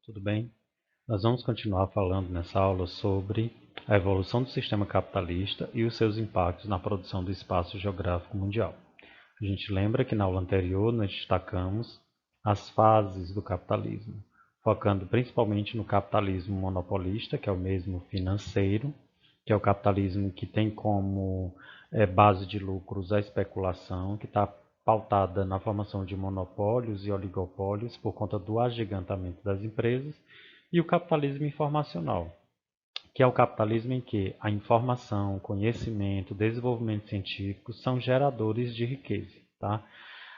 Tudo bem? Nós vamos continuar falando nessa aula sobre a evolução do sistema capitalista e os seus impactos na produção do espaço geográfico mundial. A gente lembra que na aula anterior nós destacamos as fases do capitalismo, focando principalmente no capitalismo monopolista, que é o mesmo financeiro, que é o capitalismo que tem como base de lucros a especulação, que está pautada na formação de monopólios e oligopólios por conta do agigantamento das empresas, e o capitalismo informacional, que é o capitalismo em que a informação, conhecimento, desenvolvimento científico são geradores de riqueza. Tá?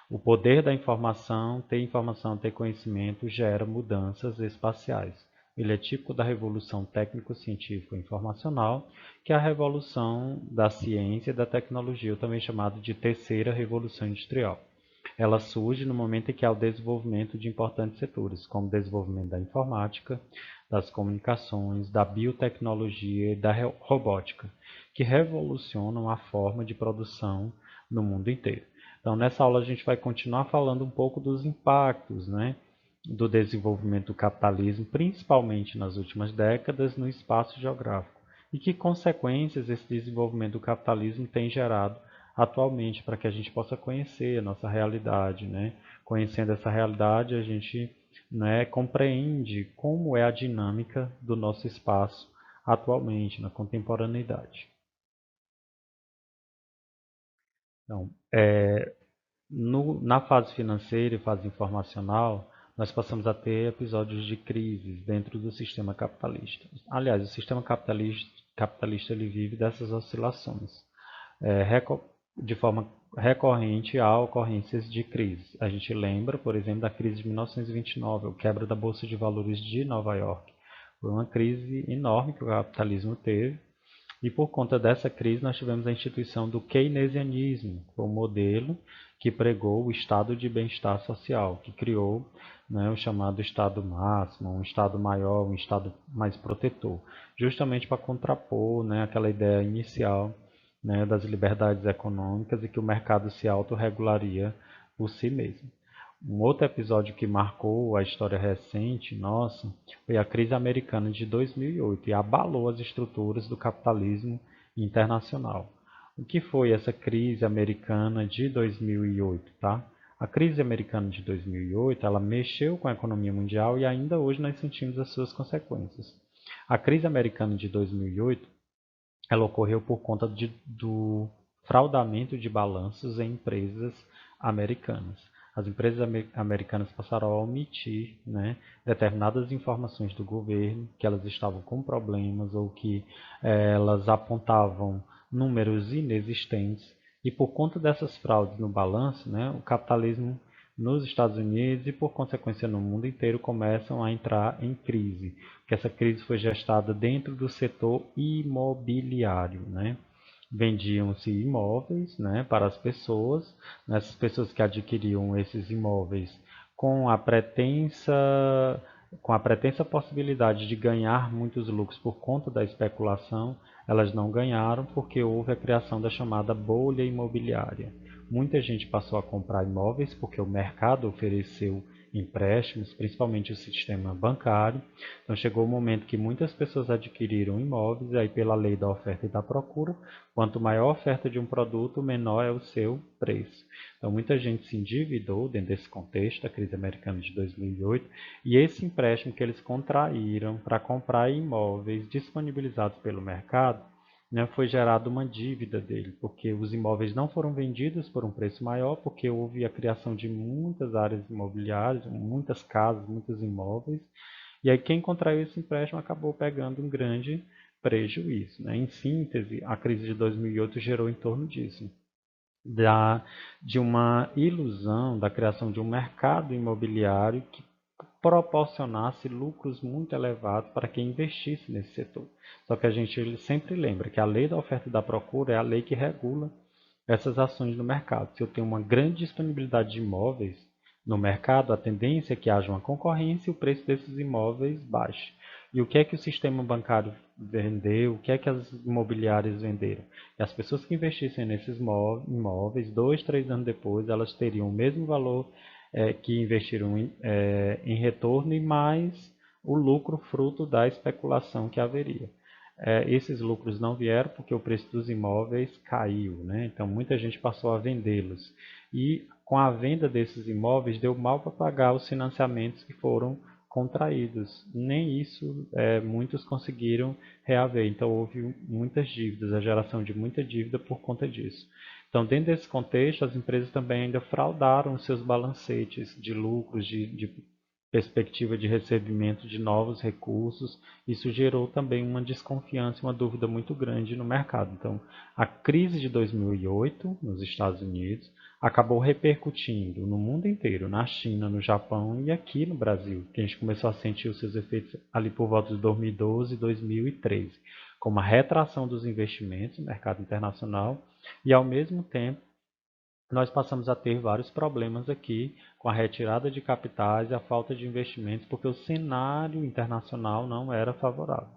O poder da informação, ter conhecimento, gera mudanças espaciais. Ele é típico da revolução técnico-científico-informacional, que é a revolução da ciência e da tecnologia, ou também chamada de terceira revolução industrial. Ela surge no momento em que há o desenvolvimento de importantes setores, como o desenvolvimento da informática, das comunicações, da biotecnologia e da robótica, que revolucionam a forma de produção no mundo inteiro. Então, nessa aula a gente vai continuar falando um pouco dos impactos, do desenvolvimento do capitalismo, principalmente nas últimas décadas, no espaço geográfico, e que consequências esse desenvolvimento do capitalismo tem gerado atualmente para que a gente possa conhecer a nossa realidade. Conhecendo essa realidade, a gente compreende como é a dinâmica do nosso espaço atualmente, na contemporaneidade. Então, na fase financeira e fase informacional, nós passamos a ter episódios de crises dentro do sistema capitalista. Aliás, o sistema capitalista ele vive dessas oscilações. De forma recorrente há ocorrências de crise. A gente lembra, por exemplo, da crise de 1929, a quebra da Bolsa de Valores de Nova York. Foi uma crise enorme que o capitalismo teve, e por conta dessa crise nós tivemos a instituição do keynesianismo, que foi um modelo que pregou o estado de bem-estar social, que criou o chamado estado máximo, um estado maior, um estado mais protetor, justamente para contrapor aquela ideia inicial das liberdades econômicas e que o mercado se autorregularia por si mesmo. Um outro episódio que marcou a história recente nossa foi a crise americana de 2008 e abalou as estruturas do capitalismo internacional. O que foi essa crise americana de 2008? Tá? A crise americana de 2008 ela mexeu com a economia mundial e ainda hoje nós sentimos as suas consequências. A crise americana de 2008 ela ocorreu por conta do fraudamento de balanços em empresas americanas. As empresas americanas passaram a omitir determinadas informações do governo, que elas estavam com problemas ou que elas apontavam números inexistentes. E por conta dessas fraudes no balanço, o capitalismo nos Estados Unidos e, por consequência, no mundo inteiro, começam a entrar em crise. Que essa crise foi gestada dentro do setor imobiliário. Vendiam-se imóveis para as pessoas, essas pessoas que adquiriam esses imóveis com a pretensa possibilidade de ganhar muitos lucros por conta da especulação, elas não ganharam porque houve a criação da chamada bolha imobiliária. Muita gente passou a comprar imóveis porque o mercado ofereceu empréstimos, principalmente o sistema bancário. Então chegou o momento que muitas pessoas adquiriram imóveis, e aí pela lei da oferta e da procura, quanto maior a oferta de um produto, menor é o seu preço. Então muita gente se endividou dentro desse contexto, da crise americana de 2008, e esse empréstimo que eles contraíram para comprar imóveis disponibilizados pelo mercado, foi gerada uma dívida dele, porque os imóveis não foram vendidos por um preço maior, porque houve a criação de muitas áreas imobiliárias, muitas casas, muitos imóveis, e aí quem contraiu esse empréstimo acabou pegando um grande prejuízo. Em síntese, a crise de 2008 gerou em torno disso, de uma ilusão da criação de um mercado imobiliário que proporcionasse lucros muito elevados para quem investisse nesse setor. Só que a gente sempre lembra que a lei da oferta e da procura é a lei que regula essas ações no mercado. Se eu tenho uma grande disponibilidade de imóveis no mercado, a tendência é que haja uma concorrência e o preço desses imóveis baixe. E o que é que o sistema bancário vendeu? O que é que as imobiliárias venderam? E as pessoas que investissem nesses imóveis, 2, 3 anos depois, elas teriam o mesmo valor que investiram em retorno e mais o lucro fruto da especulação que haveria. Esses lucros não vieram porque o preço dos imóveis caiu, né? Então muita gente passou a vendê-los. E com a venda desses imóveis deu mal para pagar os financiamentos que foram contraídos. Nem isso muitos conseguiram reaver. Então houve muitas dívidas, a geração de muita dívida por conta disso. Então, dentro desse contexto, as empresas também ainda fraudaram os seus balancetes de lucros, de perspectiva de recebimento de novos recursos. Isso gerou também uma desconfiança e uma dúvida muito grande no mercado. Então, a crise de 2008 nos Estados Unidos acabou repercutindo no mundo inteiro, na China, no Japão e aqui no Brasil, que a gente começou a sentir os seus efeitos ali por volta de 2012 e 2013, com uma retração dos investimentos no mercado internacional e, ao mesmo tempo, nós passamos a ter vários problemas aqui com a retirada de capitais e a falta de investimentos, porque o cenário internacional não era favorável.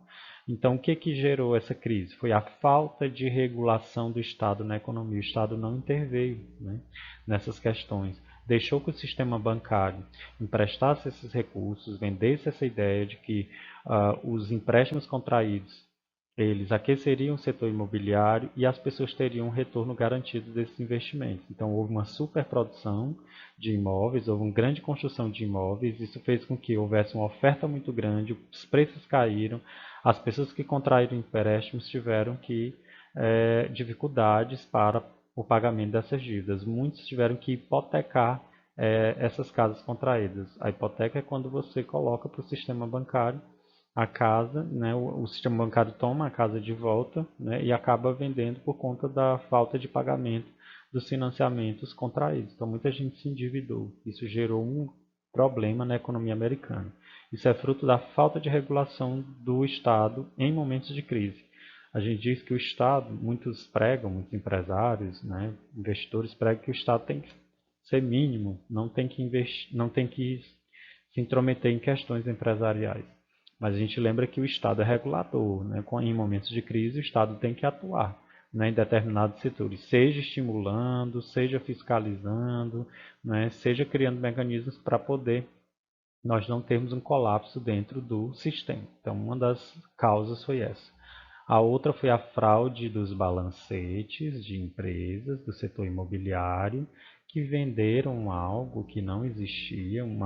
Então, o que gerou essa crise? Foi a falta de regulação do Estado na economia. O Estado não interveio, né, nessas questões. Deixou que o sistema bancário emprestasse esses recursos, vendesse essa ideia de que os empréstimos contraídos eles aqueceriam o setor imobiliário e as pessoas teriam um retorno garantido desses investimentos. Então, houve uma superprodução de imóveis, houve uma grande construção de imóveis, isso fez com que houvesse uma oferta muito grande, os preços caíram, as pessoas que contraíram empréstimos tiveram dificuldades para o pagamento dessas dívidas. Muitos tiveram que hipotecar essas casas contraídas. A hipoteca é quando você coloca para o sistema bancário a casa, né, o sistema bancário toma a casa de volta, né, e acaba vendendo por conta da falta de pagamento dos financiamentos contraídos. Então muita gente se endividou. Isso gerou um problema na economia americana. Isso é fruto da falta de regulação do Estado em momentos de crise. A gente diz que o Estado, muitos pregam, muitos empresários, né, investidores pregam que o Estado tem que ser mínimo, não tem que investir, não tem que se intrometer em questões empresariais. Mas a gente lembra que o Estado é regulador, né? Em momentos de crise, o Estado tem que atuar, né, em determinados setores, seja estimulando, seja fiscalizando, né, seja criando mecanismos para poder nós não termos um colapso dentro do sistema. Então, uma das causas foi essa. A outra foi a fraude dos balancetes de empresas do setor imobiliário que venderam algo que não existia, um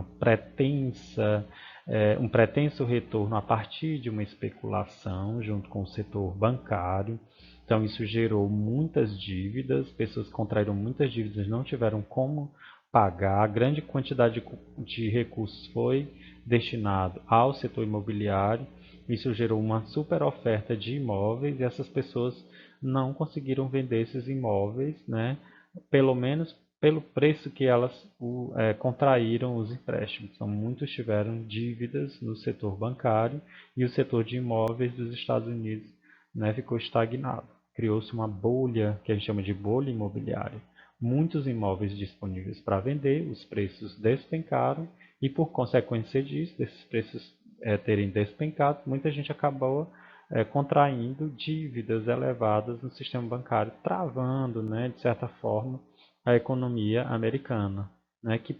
pretenso retorno a partir de uma especulação junto com o setor bancário. Então isso gerou muitas dívidas, pessoas que contraíram muitas dívidas não tiveram como pagar, grande quantidade de recursos foi destinado ao setor imobiliário. Isso gerou uma super oferta de imóveis e essas pessoas não conseguiram vender esses imóveis, né? Pelo menos pelo preço que elas contraíram os empréstimos. Então, muitos tiveram dívidas no setor bancário e o setor de imóveis dos Estados Unidos, né, ficou estagnado. Criou-se uma bolha, que a gente chama de bolha imobiliária. Muitos imóveis disponíveis para vender, os preços despencaram e, por consequência disso, desses preços terem despencado, muita gente acabou contraindo dívidas elevadas no sistema bancário, travando, né, de certa forma, a economia americana, né, que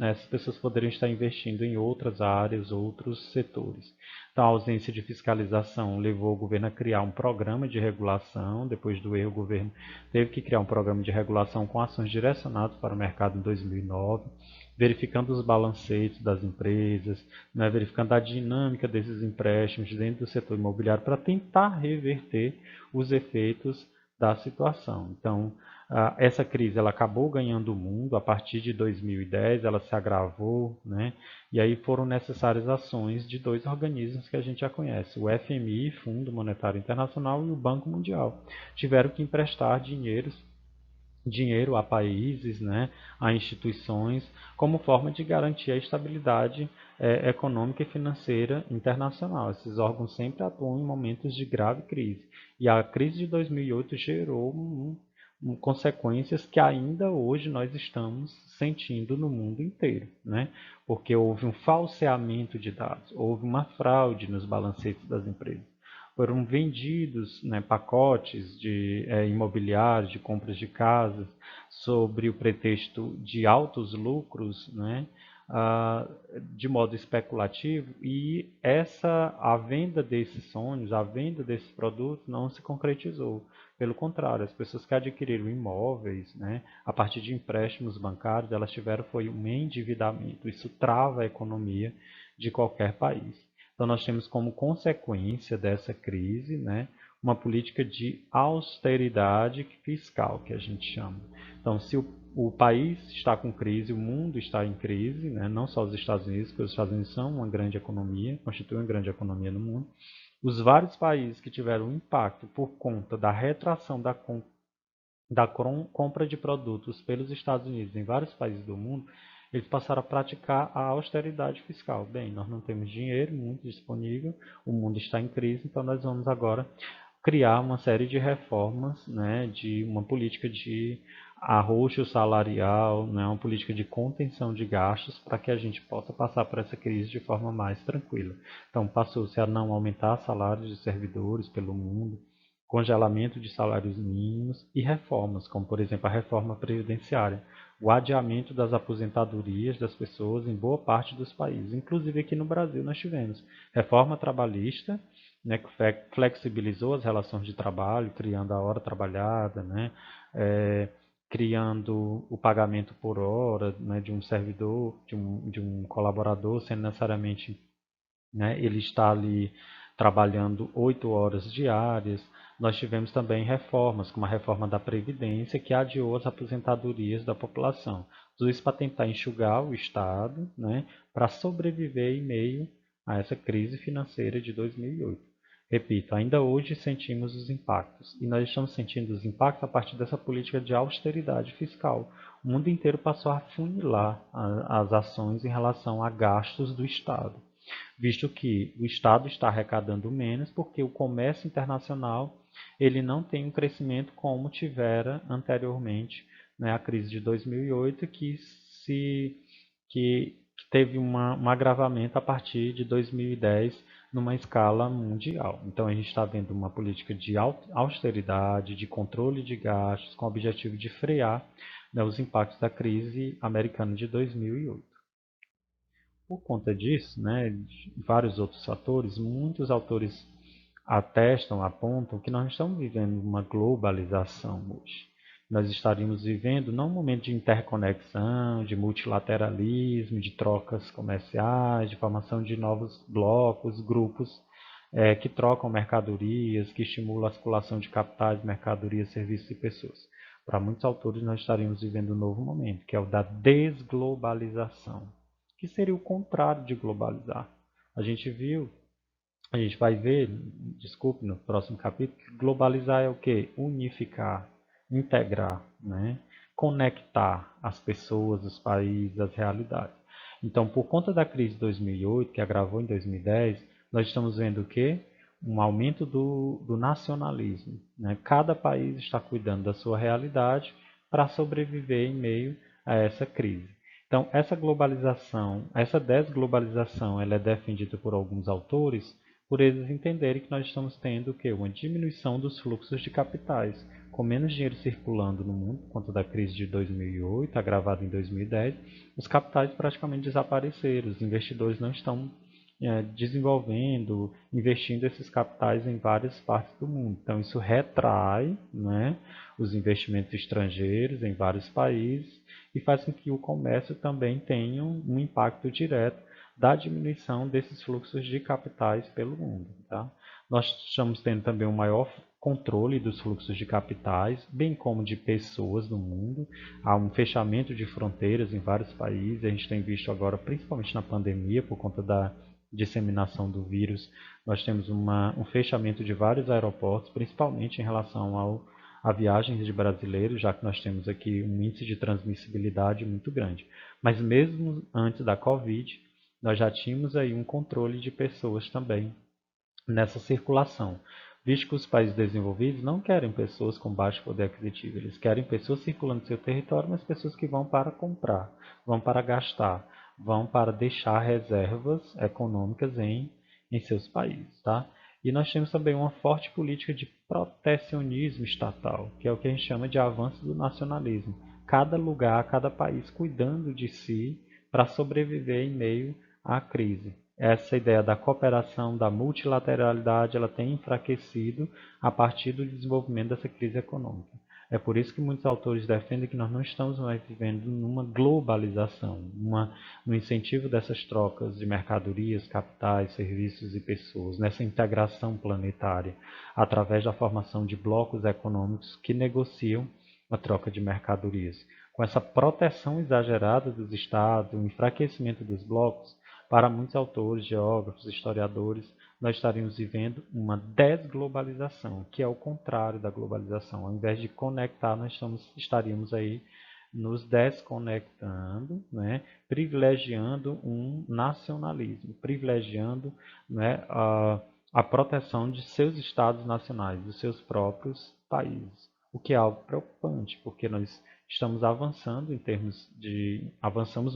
essas pessoas poderiam estar investindo em outras áreas, outros setores. Então, a ausência de fiscalização levou o governo a criar um programa de regulação. Depois do erro, o governo teve que criar um programa de regulação com ações direcionadas para o mercado em 2009, verificando os balancetes das empresas, né, verificando a dinâmica desses empréstimos dentro do setor imobiliário para tentar reverter os efeitos da situação. Então, essa crise ela acabou ganhando o mundo a partir de 2010, ela se agravou, né? E aí foram necessárias ações de dois organismos que a gente já conhece, o FMI, Fundo Monetário Internacional, e o Banco Mundial. Tiveram que emprestar dinheiro a países, né, a instituições, como forma de garantir a estabilidade econômica e financeira internacional. Esses órgãos sempre atuam em momentos de grave crise. E a crise de 2008 gerou consequências que ainda hoje nós estamos sentindo no mundo inteiro, né? Porque houve um falseamento de dados, houve uma fraude nos balancetes das empresas. Foram vendidos, né, pacotes de imobiliários, de compras de casas, sobre o pretexto de altos lucros, né, ah, de modo especulativo, e a venda desses sonhos, a venda desses produtos não se concretizou. Pelo contrário, as pessoas que adquiriram imóveis, né, a partir de empréstimos bancários, elas tiveram foi um endividamento. Isso trava a economia de qualquer país. Então nós temos como consequência dessa crise, né, uma política de austeridade fiscal, que a gente chama. Então, se o país está com crise, o mundo está em crise, né? Não só os Estados Unidos, porque os Estados Unidos são uma grande economia, constituem uma grande economia no mundo. Os vários países que tiveram impacto por conta da retração da compra de produtos pelos Estados Unidos em vários países do mundo, eles passaram a praticar a austeridade fiscal. Bem, nós não temos dinheiro muito disponível, o mundo está em crise, então nós vamos agora criar uma série de reformas, né, de uma política de arroxo salarial, né, uma política de contenção de gastos para que a gente possa passar por essa crise de forma mais tranquila. Então passou-se a não aumentar salários de servidores pelo mundo, congelamento de salários mínimos e reformas, como por exemplo a reforma previdenciária, o adiamento das aposentadorias das pessoas em boa parte dos países. Inclusive aqui no Brasil nós tivemos reforma trabalhista, né, que flexibilizou as relações de trabalho, criando a hora trabalhada, né, criando o pagamento por hora, né, de um servidor, de um colaborador, sem necessariamente, né, ele está ali trabalhando 8 horas diárias. Nós tivemos também reformas, como a reforma da Previdência, que adiou as aposentadorias da população. Tudo isso para tentar enxugar o Estado, né, para sobreviver em meio a essa crise financeira de 2008. Repito, ainda hoje sentimos os impactos, e nós estamos sentindo os impactos a partir dessa política de austeridade fiscal. O mundo inteiro passou a afunilar as ações em relação a gastos do Estado, visto que o Estado está arrecadando menos porque o comércio internacional ele não tem um crescimento como tivera anteriormente, né, a crise de 2008, que teve um agravamento a partir de 2010 numa escala mundial. Então a gente está vendo uma política de austeridade, de controle de gastos, com o objetivo de frear, né, os impactos da crise americana de 2008. Por conta disso, né, de vários outros fatores, muitos autores atestam, apontam que nós estamos vivendo uma globalização hoje. Nós estaríamos vivendo não um momento de interconexão, de multilateralismo, de trocas comerciais, de formação de novos blocos, grupos que trocam mercadorias, que estimulam a circulação de capitais, mercadorias, serviços e pessoas. Para muitos autores, nós estaríamos vivendo um novo momento, que é o da desglobalização, que seria o contrário de globalizar. A gente viu, a gente vai ver, desculpe, no próximo capítulo, que globalizar é o quê? Unificar, integrar, né? Conectar as pessoas, os países, as realidades. Então, por conta da crise de 2008, que agravou em 2010, nós estamos vendo o quê? Um aumento do nacionalismo, né? Cada país está cuidando da sua realidade para sobreviver em meio a essa crise. Então, essa globalização, essa desglobalização, ela é defendida por alguns autores por eles entenderem que nós estamos tendo o quê? Uma diminuição dos fluxos de capitais. Com menos dinheiro circulando no mundo, por conta da crise de 2008, agravada em 2010, os capitais praticamente desapareceram. Os investidores não estão desenvolvendo, investindo esses capitais em várias partes do mundo. Então, isso retrai, né, os investimentos estrangeiros em vários países e faz com que o comércio também tenha um impacto direto da diminuição desses fluxos de capitais pelo mundo. Tá? Nós estamos tendo também um maior controle dos fluxos de capitais, bem como de pessoas no mundo. Há um fechamento de fronteiras em vários países. A gente tem visto agora, principalmente na pandemia, por conta da disseminação do vírus, nós temos um fechamento de vários aeroportos, principalmente em relação a viagens de brasileiros, já que nós temos aqui um índice de transmissibilidade muito grande. Mas mesmo antes da Covid, nós já tínhamos aí um controle de pessoas também nessa circulação, visto que os países desenvolvidos não querem pessoas com baixo poder aquisitivo, eles querem pessoas circulando no seu território, mas pessoas que vão para comprar, vão para gastar, vão para deixar reservas econômicas em seus países. Tá? E nós temos também uma forte política de protecionismo estatal, que é o que a gente chama de avanço do nacionalismo. Cada lugar, cada país cuidando de si, para sobreviver em meio à crise. Essa ideia da cooperação, da multilateralidade, ela tem enfraquecido a partir do desenvolvimento dessa crise econômica. É por isso que muitos autores defendem que nós não estamos mais vivendo numa globalização, no incentivo dessas trocas de mercadorias, capitais, serviços e pessoas, nessa integração planetária, através da formação de blocos econômicos que negociam a troca de mercadorias. Com essa proteção exagerada dos estados, o enfraquecimento dos blocos, para muitos autores, geógrafos, historiadores, nós estaríamos vivendo uma desglobalização, que é o contrário da globalização. Ao invés de conectar, nós estaríamos aí nos desconectando, né, privilegiando um nacionalismo, privilegiando, né, a proteção de seus estados nacionais, dos seus próprios países. O que é algo preocupante, porque nós estamos avançamos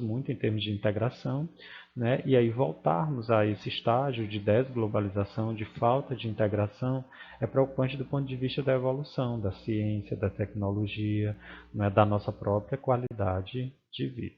muito em termos de integração, né? E aí voltarmos a esse estágio de desglobalização, de falta de integração, é preocupante do ponto de vista da evolução, da ciência, da tecnologia, né? Da nossa própria qualidade de vida.